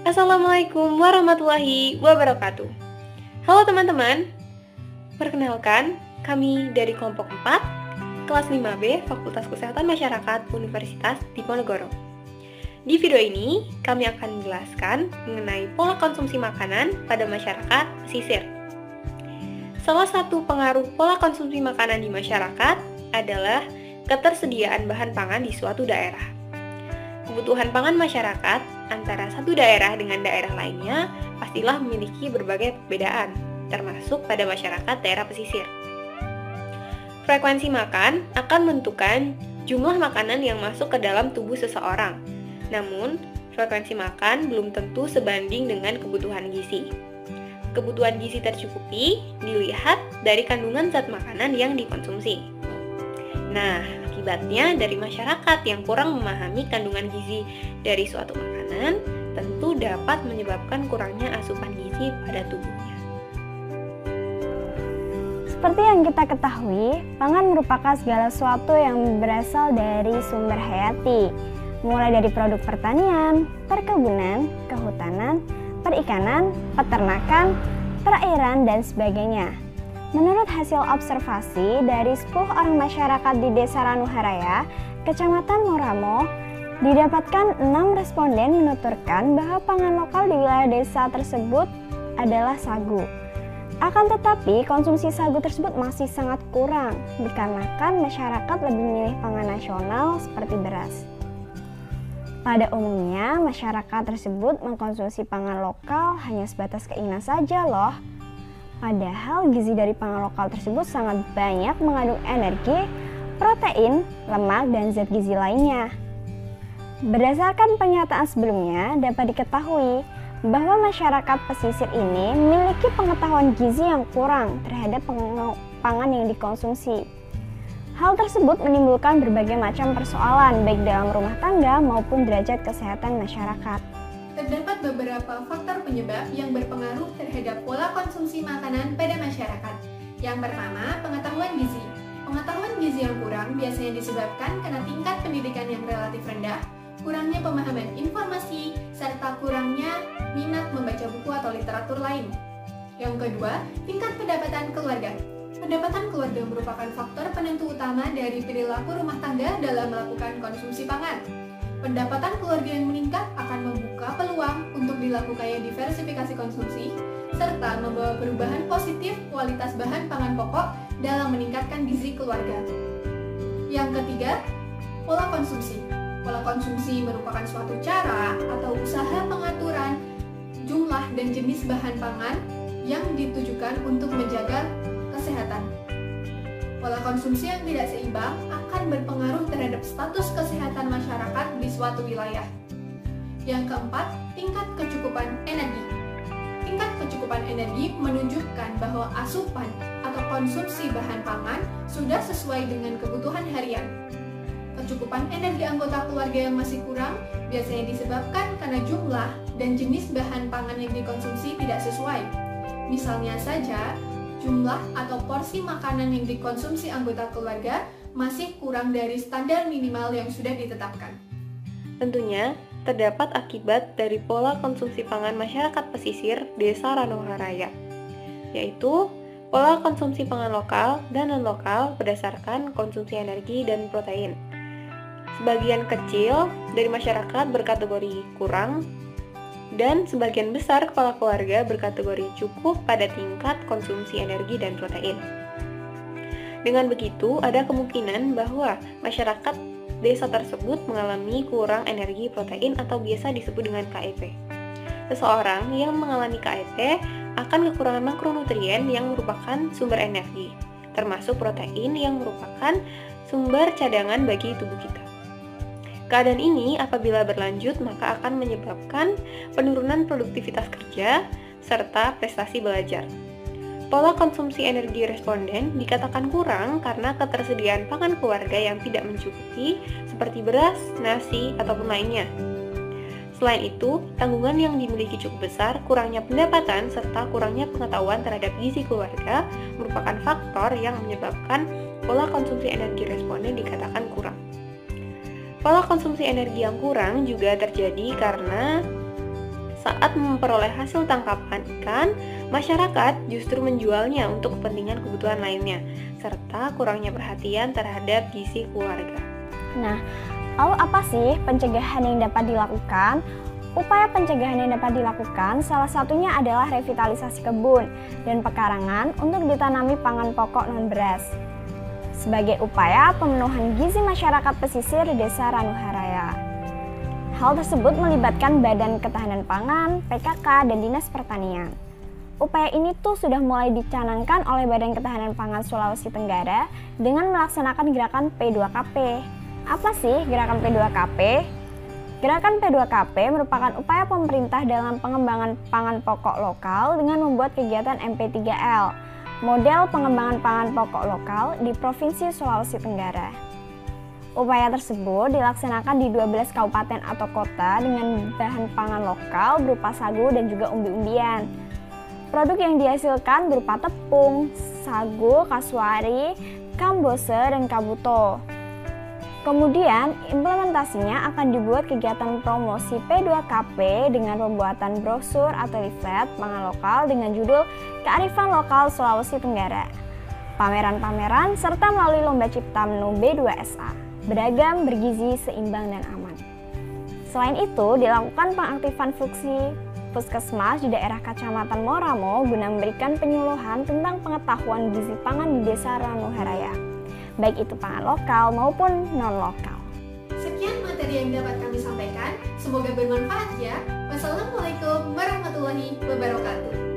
Assalamualaikum warahmatullahi wabarakatuh. Halo teman-teman, perkenalkan kami dari kelompok 4, kelas 5B, Fakultas Kesehatan Masyarakat Universitas Diponegoro. Di video ini, kami akan menjelaskan mengenai pola konsumsi makanan pada masyarakat pesisir. Salah satu pengaruh pola konsumsi makanan di masyarakat adalah ketersediaan bahan pangan di suatu daerah. Kebutuhan pangan masyarakat antara satu daerah dengan daerah lainnya pastilah memiliki berbagai perbedaan, termasuk pada masyarakat daerah pesisir. Frekuensi makan akan menentukan jumlah makanan yang masuk ke dalam tubuh seseorang. Namun, frekuensi makan belum tentu sebanding dengan kebutuhan gizi. Kebutuhan gizi tercukupi dilihat dari kandungan zat makanan yang dikonsumsi. Nah, akibatnya dari masyarakat yang kurang memahami kandungan gizi dari suatu makanan tentu dapat menyebabkan kurangnya asupan gizi pada tubuhnya. Seperti yang kita ketahui, pangan merupakan segala sesuatu yang berasal dari sumber hayati, mulai dari produk pertanian, perkebunan, kehutanan, perikanan, peternakan, perairan, dan sebagainya. Menurut hasil observasi dari 10 orang masyarakat di Desa Ranuharaya, Kecamatan Moramo, didapatkan 6 responden menuturkan bahwa pangan lokal di wilayah desa tersebut adalah sagu. Akan tetapi, konsumsi sagu tersebut masih sangat kurang, dikarenakan masyarakat lebih memilih pangan nasional seperti beras. Pada umumnya, masyarakat tersebut mengkonsumsi pangan lokal hanya sebatas keinginan saja loh. Padahal gizi dari pangan lokal tersebut sangat banyak mengandung energi, protein, lemak, dan zat gizi lainnya. Berdasarkan pernyataan sebelumnya, dapat diketahui bahwa masyarakat pesisir ini memiliki pengetahuan gizi yang kurang terhadap pangan yang dikonsumsi. Hal tersebut menimbulkan berbagai macam persoalan baik dalam rumah tangga maupun derajat kesehatan masyarakat. Terdapat beberapa faktor penyebab yang berpengaruh terhadap pola konsumsi makanan pada masyarakat. Yang pertama, pengetahuan gizi. Pengetahuan gizi yang kurang biasanya disebabkan karena tingkat pendidikan yang relatif rendah, kurangnya pemahaman informasi, serta kurangnya minat membaca buku atau literatur lain. Yang kedua, tingkat pendapatan keluarga. Pendapatan keluarga merupakan faktor penentu utama dari perilaku rumah tangga dalam melakukan konsumsi pangan. Pendapatan keluarga yang meningkat akan membuka peluang untuk dilakukannya diversifikasi konsumsi, serta membawa perubahan positif kualitas bahan pangan pokok dalam meningkatkan gizi keluarga. Yang ketiga, pola konsumsi. Pola konsumsi merupakan suatu cara atau usaha pengaturan jumlah dan jenis bahan pangan yang ditujukan untuk menjaga kesehatan. Pola konsumsi yang tidak seimbang akan berpengaruh terhadap status kesehatan masyarakat di suatu wilayah. Yang keempat, tingkat kecukupan energi. Tingkat kecukupan energi menunjukkan bahwa asupan atau konsumsi bahan pangan sudah sesuai dengan kebutuhan harian. Kecukupan energi anggota keluarga yang masih kurang biasanya disebabkan karena jumlah dan jenis bahan pangan yang dikonsumsi tidak sesuai. Misalnya saja, jumlah atau porsi makanan yang dikonsumsi anggota keluarga masih kurang dari standar minimal yang sudah ditetapkan. Tentunya, terdapat akibat dari pola konsumsi pangan masyarakat pesisir Desa Ranuharaya, yaitu pola konsumsi pangan lokal dan non-lokal berdasarkan konsumsi energi dan protein. Sebagian kecil dari masyarakat berkategori kurang, dan sebagian besar kepala keluarga berkategori cukup pada tingkat konsumsi energi dan protein. Dengan begitu, ada kemungkinan bahwa masyarakat desa tersebut mengalami kurang energi protein atau biasa disebut dengan KEP. Seseorang yang mengalami KEP akan kekurangan makronutrien yang merupakan sumber energi, termasuk protein yang merupakan sumber cadangan bagi tubuh kita. Keadaan ini apabila berlanjut maka akan menyebabkan penurunan produktivitas kerja serta prestasi belajar. Pola konsumsi energi responden dikatakan kurang karena ketersediaan pangan keluarga yang tidak mencukupi seperti beras, nasi, ataupun lainnya. Selain itu, tanggungan yang dimiliki cukup besar, kurangnya pendapatan, serta kurangnya pengetahuan terhadap gizi keluarga merupakan faktor yang menyebabkan pola konsumsi energi responden dikatakan kurang. Pola konsumsi energi yang kurang juga terjadi karena saat memperoleh hasil tangkapan ikan, masyarakat justru menjualnya untuk kepentingan kebutuhan lainnya, serta kurangnya perhatian terhadap gizi keluarga. Nah, lalu apa sih pencegahan yang dapat dilakukan? Upaya pencegahan yang dapat dilakukan salah satunya adalah revitalisasi kebun dan pekarangan untuk ditanami pangan pokok non-beras sebagai upaya pemenuhan gizi masyarakat pesisir Desa Ranuharaya. Hal tersebut melibatkan Badan Ketahanan Pangan, PKK, dan Dinas Pertanian. Upaya ini tuh sudah mulai dicanangkan oleh Badan Ketahanan Pangan Sulawesi Tenggara dengan melaksanakan gerakan P2KP. Apa sih gerakan P2KP? Gerakan P2KP merupakan upaya pemerintah dalam pengembangan pangan pokok lokal dengan membuat kegiatan MP3L, model pengembangan pangan pokok lokal di Provinsi Sulawesi Tenggara. Upaya tersebut dilaksanakan di 12 kabupaten atau kota dengan bahan pangan lokal berupa sagu dan juga umbi-umbian. Produk yang dihasilkan berupa tepung, sagu, kasuari, kambose, dan kabuto. Kemudian, implementasinya akan dibuat kegiatan promosi P2KP dengan pembuatan brosur atau leaflet pangan lokal dengan judul Kearifan Lokal Sulawesi Tenggara, pameran-pameran, serta melalui lomba cipta menu B2SA, beragam, bergizi, seimbang, dan aman. Selain itu, dilakukan pengaktifan fungsi puskesmas di daerah Kecamatan Moramo guna memberikan penyuluhan tentang pengetahuan gizi pangan di Desa Ranuharaya, baik itu pangan lokal maupun non-lokal. Sekian materi yang dapat kami sampaikan, semoga bermanfaat ya. Wassalamualaikum warahmatullahi wabarakatuh.